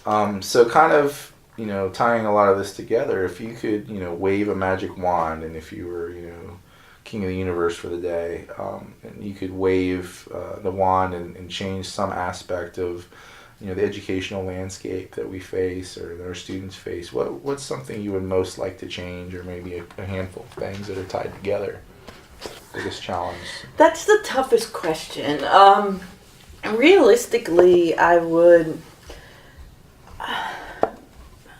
So kind of, tying a lot of this together, if you could, wave a magic wand, and if you were, king of the universe for the day, and you could wave the wand and change some aspect of, the educational landscape that we face or that our students face, what's something you would most like to change, or maybe a handful of things that are tied together? Biggest challenge? That's the toughest question. Realistically, I would.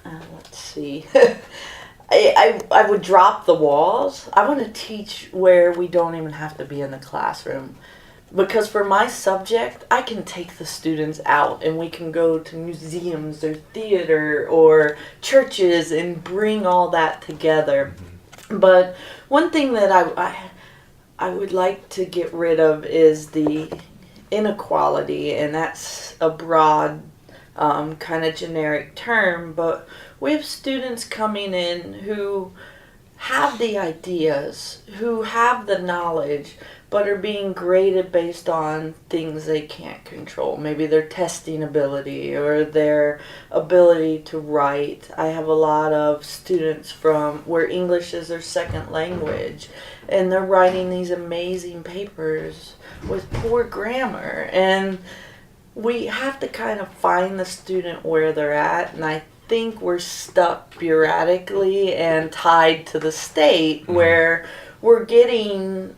Let's see. I would drop the walls. I want to teach where we don't even have to be in the classroom. Because for my subject, I can take the students out and we can go to museums or theater or churches and bring all that together. Mm-hmm. But one thing that I would like to get rid of is the inequality, and that's a broad kind of generic term, but we have students coming in who have the ideas, who have the knowledge, but are being graded based on things they can't control. Maybe their testing ability or their ability to write. I have a lot of students from where English is their second language, and they're writing these amazing papers with poor grammar. And we have to kind of find the student where they're at, and I think we're stuck bureaucratically and tied to the state where we're getting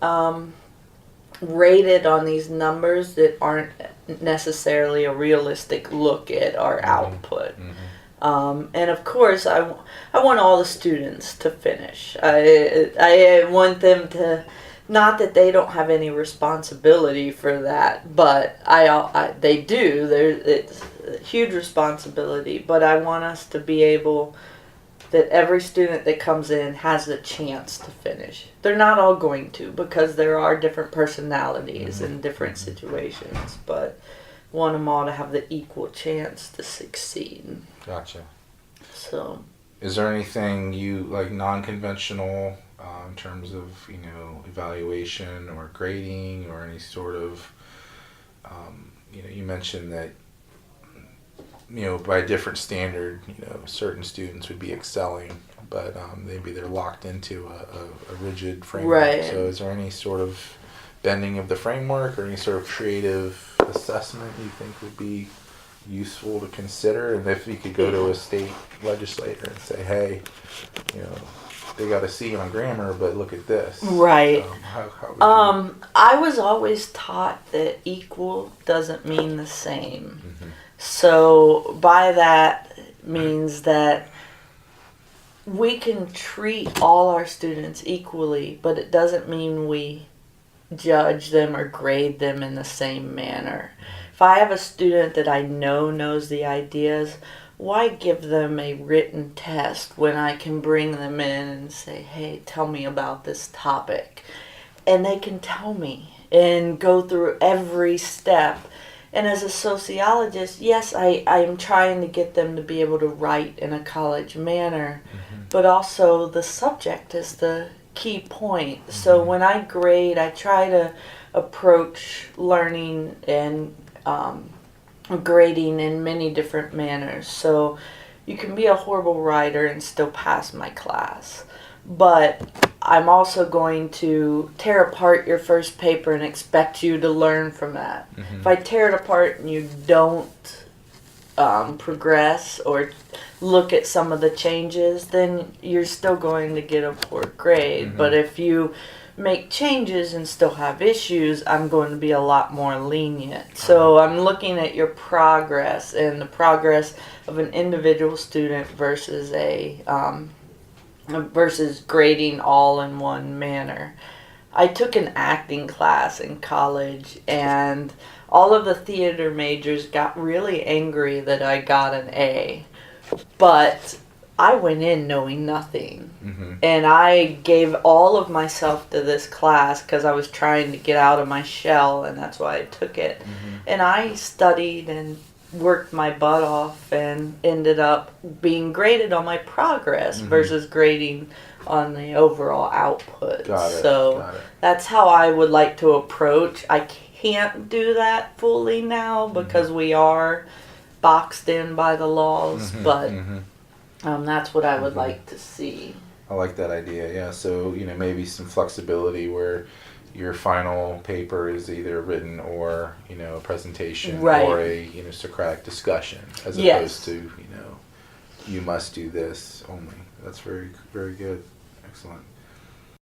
rated on these numbers that aren't necessarily a realistic look at our output. And of course, I want all the students to finish. I want them to, not that they don't have any responsibility for that, but they do. It's a huge responsibility, but I want us to be able, that every student that comes in has a chance to finish. They're not all going to, because there are different personalities in different situations, but want them all to have the equal chance to succeed. Gotcha. So, is there anything you like non-conventional in terms of evaluation or grading or any sort of you mentioned that by a different standard certain students would be excelling, but maybe they're locked into a rigid framework. Right. So is there any sort of bending of the framework or any sort of creative assessment you think would be useful to consider? And if you could go to a state legislator and say, hey, they got a C on grammar, but look at this. Right. How would you... I was always taught that equal doesn't mean the same. Mm-hmm. So by that means that we can treat all our students equally, but it doesn't mean we judge them or grade them in the same manner. If I have a student that I know knows the ideas, why give them a written test when I can bring them in and say, hey, tell me about this topic? And they can tell me and go through every step. And as a sociologist, yes, I am trying to get them to be able to write in a college manner, but also the subject is the key point. So when I grade, I try to approach learning and grading in many different manners. So you can be a horrible writer and still pass my class. But I'm also going to tear apart your first paper and expect you to learn from that. If I tear it apart and you don't progress or look at some of the changes, then you're still going to get a poor grade. But if you make changes and still have issues, I'm going to be a lot more lenient. So I'm looking at your progress and the progress of an individual student versus versus grading all in one manner. I took an acting class in college, and all of the theater majors got really angry that I got an A. But I went in knowing nothing. And I gave all of myself to this class because I was trying to get out of my shell, and that's why I took it. And I studied and worked my butt off and ended up being graded on my progress versus grading on the overall output. Got it. That's how I would like to approach. I can't do that fully now because we are boxed in by the laws, but mhm. that's what I would Mhm. like to see. I like that idea. Yeah. So maybe some flexibility where your final paper is either written or a presentation Right. or a Socratic discussion, as Yes. opposed to you must do this only. That's very very good. Excellent.